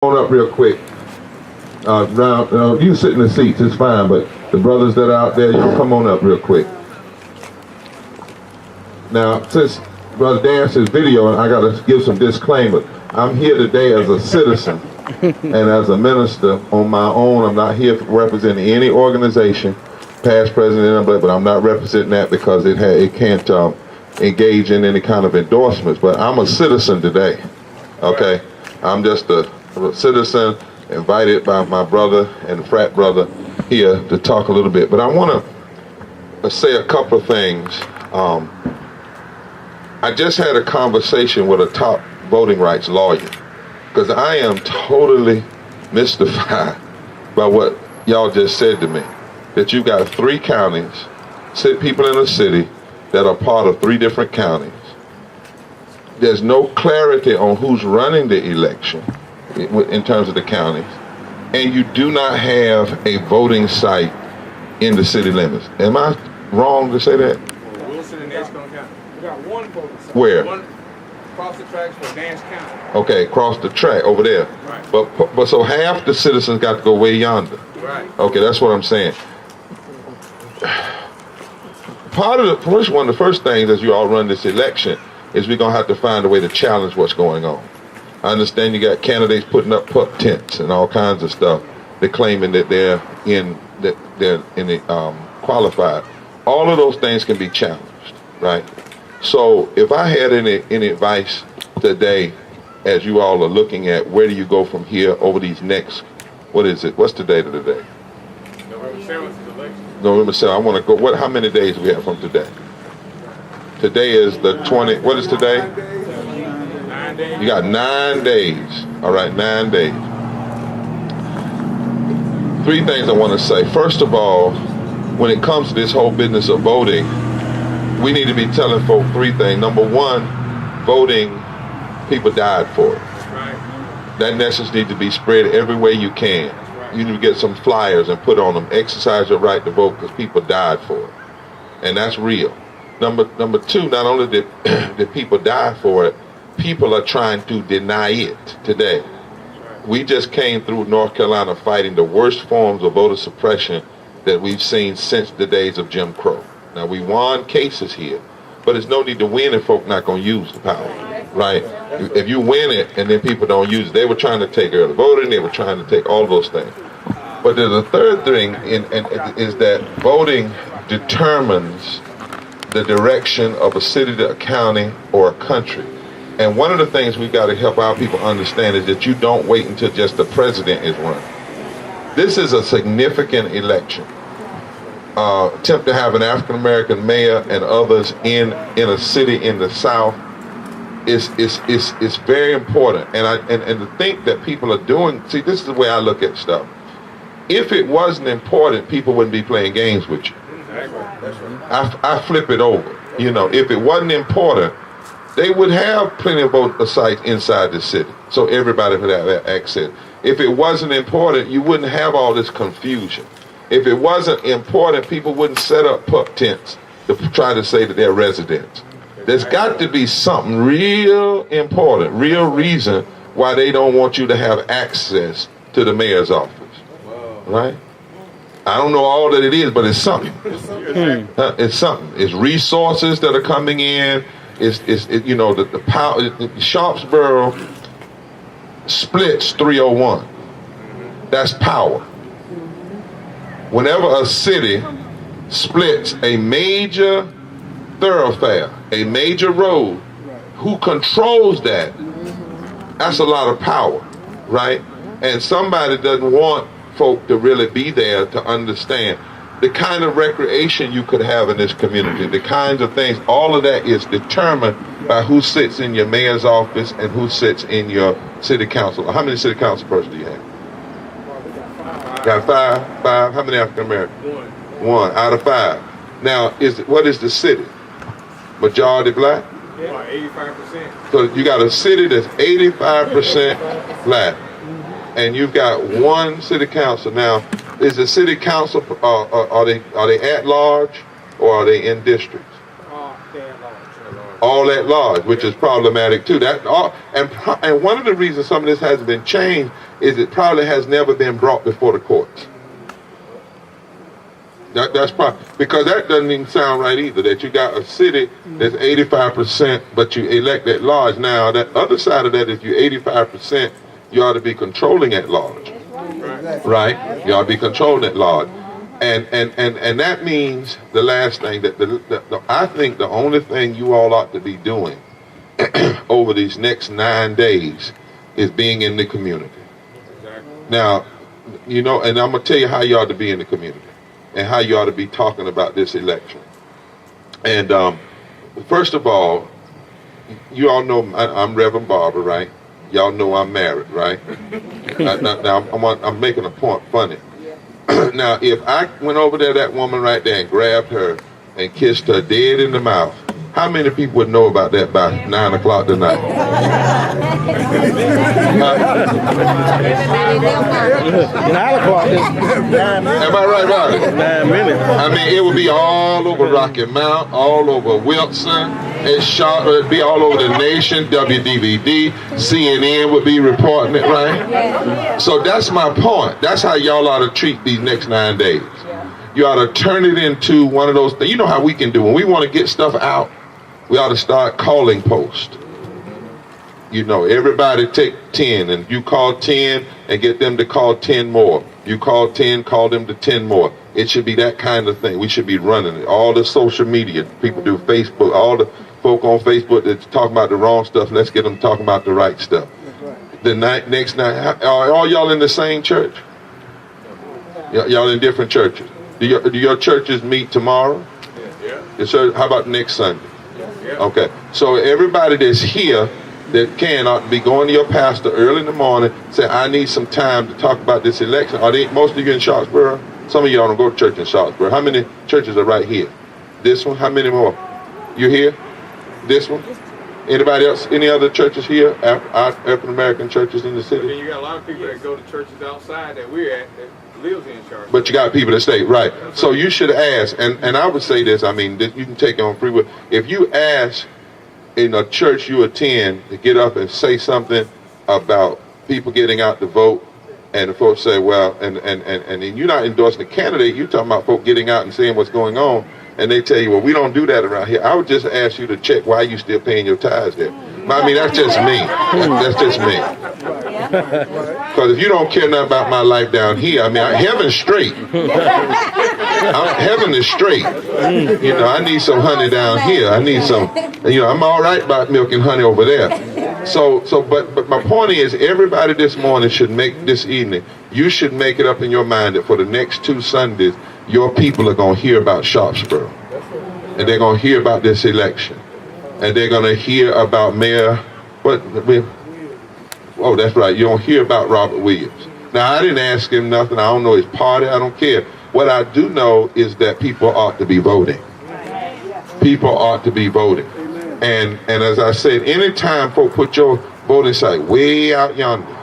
on up real quick. You sit in the seats, it's fine, but the brothers that are out there, you come on up real quick. Now, since Brother Dan says video, I got to give some disclaimer. I'm here today as a citizen and as a minister on my own. I'm not here representing any organization, past, present, but I'm not representing that because it can't engage in any kind of endorsements. But I'm a citizen today, okay? I'm just a citizen invited by my brother and frat brother here to talk a little bit. But I want to say a couple of things. I just had a conversation with a top voting rights lawyer because I am totally mystified by what y'all just said to me. That you got 3 counties, people in a city that are part of 3 different counties. There's no clarity on who's running the election in terms of the counties, and you do not have a voting site in the city limits. Am I wrong to say that? Wilson and Edgecombe County. We got one voting site. Where? One across the tracks for Nash County. Okay, across the track over there. Right. But so half the citizens got to go way yonder. Right. Okay, that's what I'm saying. Part of the first things as you all run this election is we're gonna have to find a way to challenge what's going on. I understand you got candidates putting up pup tents and all kinds of stuff. They're claiming that they're qualified. All of those things can be challenged, right? So if I had any advice today, as you all are looking at where do you go from here over these next, what is it? What's the date of the day? November 7th is election. November 7th. I want to go. How many days do we have from today? Today is the 20. What is today? 9 days. You got 9 days. All right, 9 days. 3 things I want to say. First of all, when it comes to this whole business of voting, we need to be telling folk 3 things. Number 1, voting, people died for it. Right. That message needs to be spread every way you can. You need to get some flyers and put on them, exercise your right to vote because people died for it. And that's real. Number 2, not only did people die for it, people are trying to deny it today. We just came through North Carolina fighting the worst forms of voter suppression that we've seen since the days of Jim Crow. Now, we won cases here, but there's no need to win if folk not going to use the power, right? If you win it and then people don't use it, they were trying to take early voting, they were trying to take all those things. But there's a third thing, is that voting determines the direction of a city, a county, or a country. And one of the things we've got to help our people understand is that you don't wait until just the president is run. This is a significant election. Attempt to have an African-American mayor and others in a city in the South is very important. And to think that people are doing, see, this is the way I look at stuff. If it wasn't important, people wouldn't be playing games with you. That's right. I flip it over. You know, if it wasn't important, they would have plenty of vote sites inside the city, so everybody would have access. If it wasn't important, you wouldn't have all this confusion. If it wasn't important, people wouldn't set up pup tents to try to say that they're residents. There's got to be something real important, real reason why they don't want you to have access to the mayor's office, right? I don't know all that it is, but it's something. It's something. It's resources that are coming in. It's you know, the power. Sharpsburg splits 301. That's power. Whenever a city splits a major thoroughfare, a major road, who controls that? That's a lot of power, right? And somebody doesn't want folk to really be there to understand the kind of recreation you could have in this community, the kinds of things, all of that is determined by who sits in your mayor's office and who sits in your city council. How many city council persons do you have? Got 5? 5? How many African Americans? 1 out of 5. Now, what is the city? Majority black? Yeah, 85%. So you got a city that's 85% black, and you've got 1 city council. Now, is the city council, are they at large, or are they in districts? They're at large. all at large, which is problematic too. And one of the reasons some of this hasn't been changed is it probably has never been brought before the courts. That's probably, because that doesn't even sound right either, that you got a city that's 85%, but you elect at large. Now, that other side of that is you 85%, you ought to be controlling at large. Right? You ought to be controlling at large. And that means the last thing, that I think the only thing you all ought to be doing over these next 9 days is being in the community. Now, you know, and I'm going to tell you how you ought to be in the community and how you ought to be talking about this election. And first of all, you all know I'm Reverend Barber, right? Y'all know I'm married, right? Now I'm making a point funny. Now, if I went over there, that woman right there, and grabbed her and kissed her dead in the mouth, how many people would know about that by 9 o'clock tonight? 9 o'clock is 9 minutes. Am I right about it? 9 minutes. I mean, it would be all over Rocky Mount, all over Wilson, it'd be all over the nation, WDVD, CNN would be reporting it, right? So that's my point. That's how y'all ought to treat these next 9 days. You ought to turn it into one of those things. You know how we can do when we want to get stuff out, we ought to start calling posts. You know, everybody take 10, and you call 10 and get them to call 10 more. You call 10, call them to 10 more. It should be that kind of thing. We should be running it. All the social media, people do Facebook, all the folk on Facebook that's talking about the wrong stuff, let's get them talking about the right stuff. The next night, are all y'all in the same church? Y'all in different churches? Do your churches meet tomorrow? Yeah. Yes, sir. How about next Sunday? Yeah. Okay. So everybody that's here that can ought to be going to your pastor early in the morning, say, I need some time to talk about this election. Are they, most of you in Sharpsburg? Some of y'all don't go to church in Sharpsburg. How many churches are right here? This one? How many more? You here? This one? Anybody else? Any other churches here? African American churches in the But city? then you got a lot of people that go to churches outside that we're at that lives in Sharpsburg. But you got people that stay, right. So you should ask, and I would say this, I mean, you can take it on free will. If you ask in a church you attend to get up and say something about people getting out to vote, and the folks say, well, and you're not endorsing the candidate, you're talking about folk getting out and saying what's going on, and they tell you, well, we don't do that around here. I would just ask you to check why you still paying your tithes there. I mean, that's just me. That's just me. Because if you don't care nothing about my life down here, I mean, heaven's straight. Heaven is straight. You know, I need some honey down here. I need some, you know, I'm all right about milk and honey over there. But my point is, everybody this morning should make, this evening, you should make it up in your mind that for the next 2 Sundays, your people are going to hear about Sharpsburg. And they're going to hear about this election. And they're going to hear about Mayor, oh, that's right, you don't hear about Robert Williams. Now, I didn't ask him nothing. I don't know his party. I don't care. What I do know is that people ought to be voting. People ought to be voting. And as I said, anytime folks put your voting site way out yonder,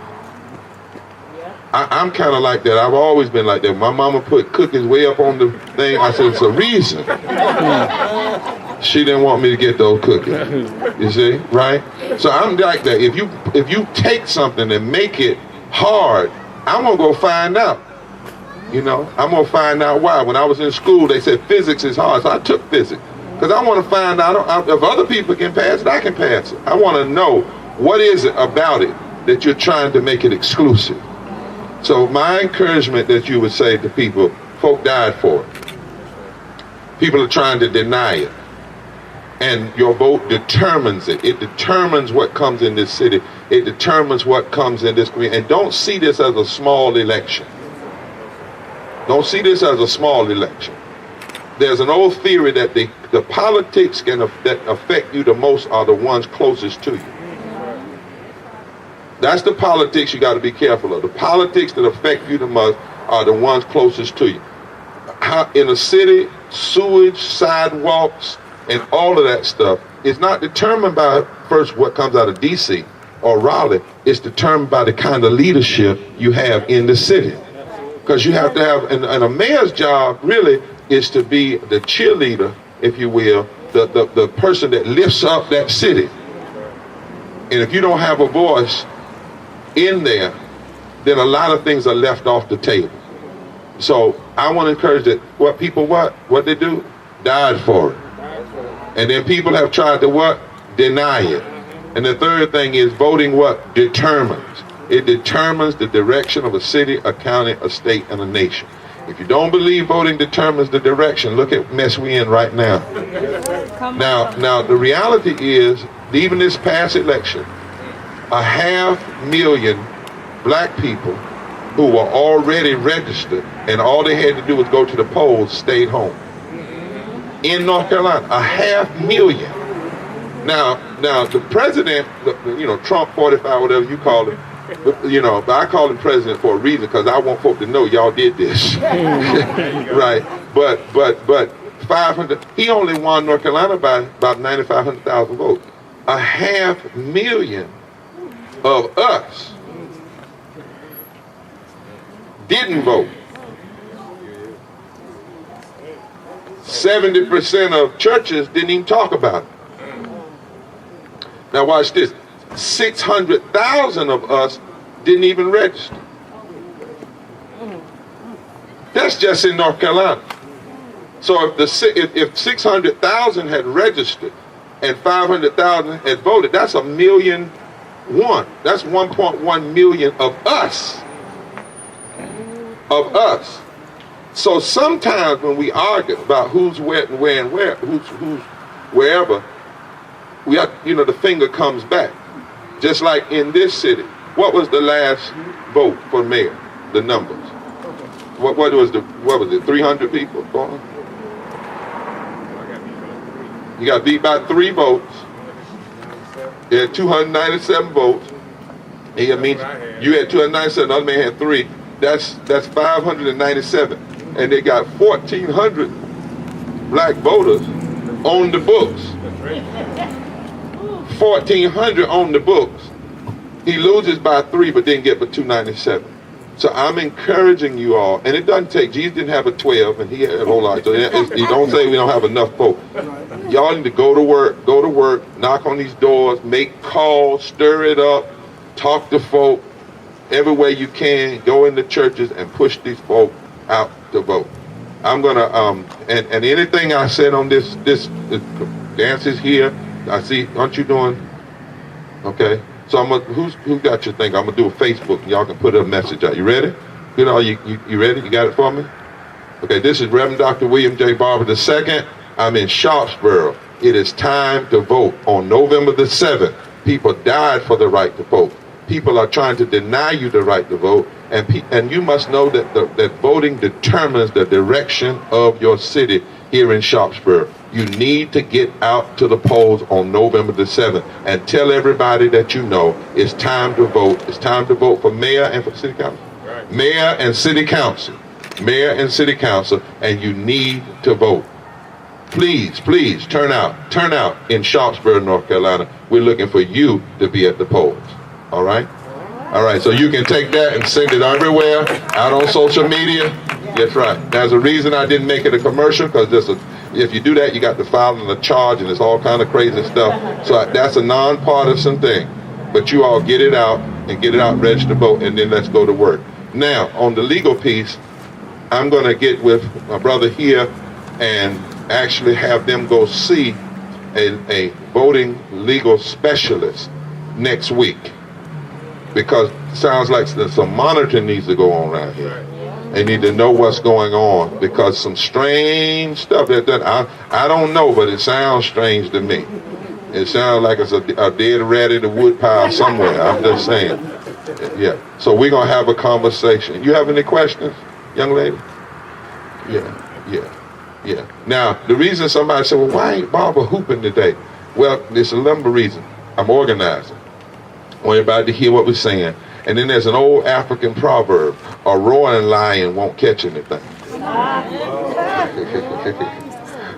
I'm kind of like that. I've always been like that. My mama put cookies way up on the thing. I said, it's a reason. She didn't want me to get those cookies. You see, right? So I'm like that. If you take something and make it hard, I'm gonna go find out. You know, I'm gonna find out why. When I was in school, they said physics is hard, so I took physics because I want to find out if other people can pass it, I can pass it. I want to know what is it about it that you're trying to make it exclusive. So my encouragement that you would say to people, folk died for it. People are trying to deny it. And your vote determines it. It determines what comes in this city. It determines what comes in this community. And don't see this as a small election. Don't see this as a small election. There's an old theory that the politics that affect you the most are the ones closest to you. That's the politics you got to be careful of. The politics that affect you the most are the ones closest to you. In a city, sewage, sidewalks, and all of that stuff is not determined by first what comes out of DC or Raleigh. It's determined by the kind of leadership you have in the city. Because you have to have, and a mayor's job really is to be the cheerleader, if you will, the person that lifts up that city. And if you don't have a voice in there, then a lot of things are left off the table. So I want to encourage that what they do? Died for it. And then people have tried to what? Deny it. And the third thing is voting what? Determines. It determines the direction of a city, a county, a state, and a nation. If you don't believe voting determines the direction, look at the mess we're in right now. Now the reality is, even this past election, 500,000 black people who were already registered, and all they had to do was go to the polls, stayed home. In North Carolina, 500,000. Now the president, Trump 45, whatever you call it, but I call him president for a reason, because I want folk to know y'all did this. Right? But 500, he only won North Carolina by about 9,500,000 votes. 500,000 of us didn't vote. 70% of churches didn't even talk about it. Now watch this. 600,000 of us didn't even register. That's just in North Carolina. So if 600,000 had registered and 500,000 had voted, that's 1,000,001. That's 1.1 million of us. Of us. So sometimes when we argue about who's where and who's wherever, we have, the finger comes back. Just like in this city, what was the last vote for mayor? The numbers. What was it? 300 people? You got beat by 3 votes. You had 297 votes. It means you had 297. The other man had 3. That's 597, and they got 1,400 black voters on the books. 1,400 on the books. He loses by 3, but didn't get but 297. So I'm encouraging you all, and it doesn't take. Jesus didn't have a 12, and he had a whole lot. So you don't say we don't have enough votes. Y'all need to go to work, knock on these doors, make calls, stir it up, talk to folk. Every way you can, go into churches and push these folk out to vote. I'm gonna and anything I said on this dance is here. I see. Aren't you doing? Okay. So who got your thing? I'm gonna do a Facebook, and y'all can put a message out. You ready? You ready? You got it for me? Okay. This is Reverend Dr. William J. Barber II. I'm in Sharpsburg. It is time to vote on November the 7th. People died for the right to vote. People are trying to deny you the right to vote, and you must know that voting determines the direction of your city here in Sharpsburg. You need to get out to the polls on November the 7th and tell everybody that you know it's time to vote. It's time to vote for mayor and for city council. Right. Mayor and city council. Mayor and city council, and you need to vote. Please turn out in Sharpsburg, North Carolina. We're looking for you to be at the polls. All right, so you can take that and send it everywhere, out on social media. That's right. There's a reason I didn't make it a commercial, because if you do that, you got to file a charge, and it's all kind of crazy stuff. So that's a nonpartisan thing. But you all get it out, register to vote, and then let's go to work. Now, on the legal piece, I'm going to get with my brother here and actually have them go see a voting legal specialist next week. Because it sounds like some monitoring needs to go on around here. They need to know what's going on, because some strange stuff that I don't know, but it sounds strange to me. It sounds like it's a dead rat in the wood pile somewhere. I'm just saying. Yeah. So we're gonna have a conversation. You have any questions, young lady? Yeah. Now the reason somebody said, "Well, why ain't Barber hooping today?" Well, there's a number of reasons. I'm organizing. I want everybody to hear what we're saying. And then there's an old African proverb: a roaring lion won't catch anything.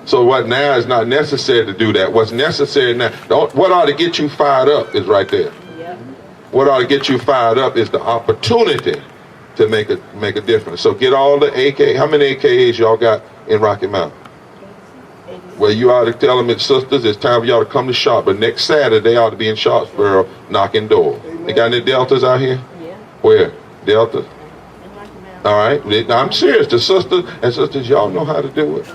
So what now is not necessary to do that. What's necessary now, what ought to get you fired up is right there. What ought to get you fired up is the opportunity to make a difference. So get all the AK. How many AKAs y'all got in Rocky Mountain? Well, you ought to tell them, it's sisters, it's time for y'all to come to Sharpsburg. Next Saturday, they ought to be in Sharpsburg knocking doors. They got any Deltas out here? Yeah. Where? Deltas? All right. I'm serious. The sisters and sisters, y'all know how to do it.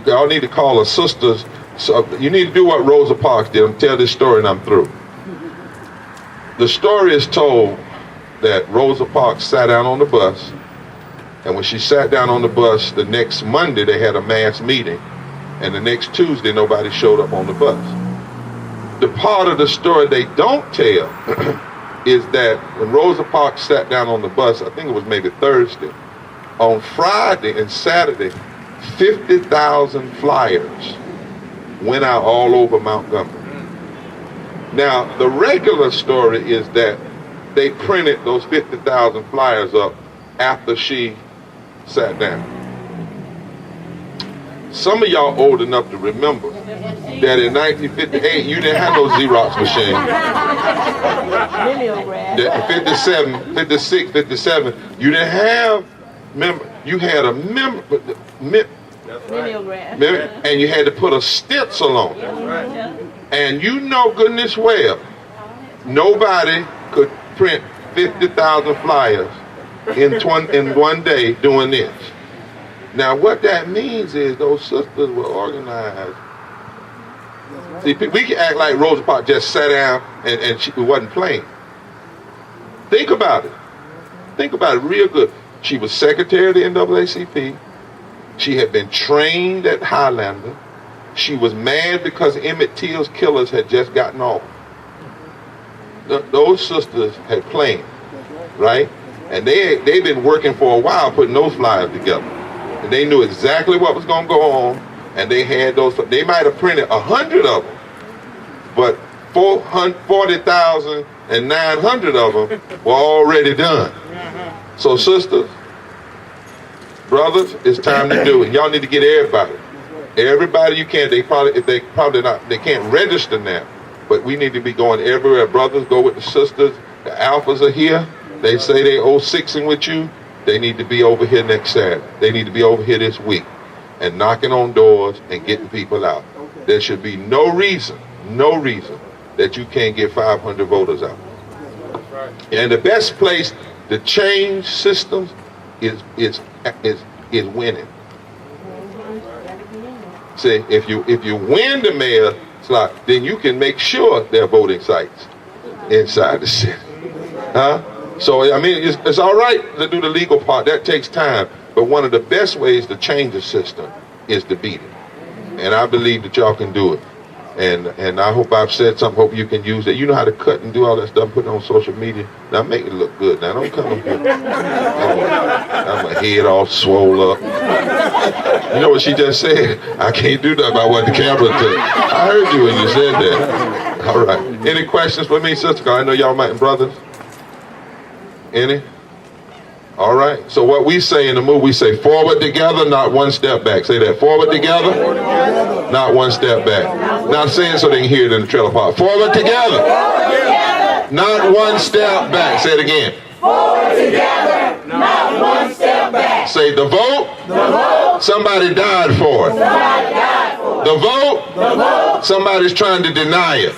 Y'all need to call a sisters. So you need to do what Rosa Parks did. I'm tell this story and I'm through. The story is told that Rosa Parks sat down on the bus, and when she sat down on the bus, the next Monday they had a mass meeting, and the next Tuesday nobody showed up on the bus. The part of the story they don't tell is that when Rosa Parks sat down on the bus, I think it was maybe Thursday, on Friday and Saturday, 50,000 flyers went out all over Montgomery. Now, the regular story is that they printed those 50,000 flyers up after she sat down. Some of y'all old enough to remember that in 1958, you didn't have no Xerox machine. 57, 56, 57, you didn't have, you had a and you had to put a stencil on it. And you know goodness well, nobody could print 50,000 flyers in one day doing this. Now what that means is those sisters were organized. See, we can act like Rosa Parks just sat down and she wasn't playing. Think about it. Think about it real good. She was secretary of the NAACP. She had been trained at Highlander. She was mad because Emmett Till's killers had just gotten off. Those sisters had planned, right? And they've been working for a while putting those flyers together. And they knew exactly what was going to go on. And they had those, they might have printed 100 of them, but 40,900 of them were already done. So sisters, brothers, it's time to do it. Y'all need to get everybody you can. They can't register now, but we need to be going everywhere. Brothers, go with the sisters. The alphas are here. They say they 06ing with you. They need to be over here next Saturday. They need to be over here this week and knocking on doors and getting people out. There should be no reason that you can't get 500 voters out. And the best place to change systems is winning. See, if you win the mayor slot, then you can make sure there are voting sites inside the city. Huh? So I mean, it's all right to do the legal part. That takes time. But one of the best ways to change the system is to beat it. And I believe that y'all can do it. And I hope I've said something. Hope you can use it. You know how to cut and do all that stuff, put it on social media. Now make it look good. Now don't come up here. I'm my head all swole up. You know what she just said? I can't do that about what the camera took. I heard you when you said that. All right. Any questions for me, sister? I know y'all might be brothers. Any? All right. So what we say in the movie, we say forward together, not one step back. Say that. Forward together, not one step back. Now say it so they can hear it in the trailer park. Forward together, not one step back. Say it again. Forward together, not one step back. Say the vote, somebody died for it. The vote, somebody's trying to deny it.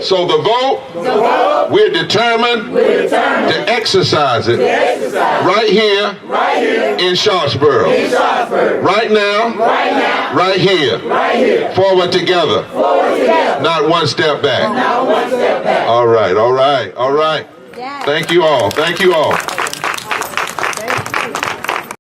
So the vote, we're determined to exercise it right here in Sharpsburg. Right now, right here. Forward together. Not one step back. All right. Thank you all.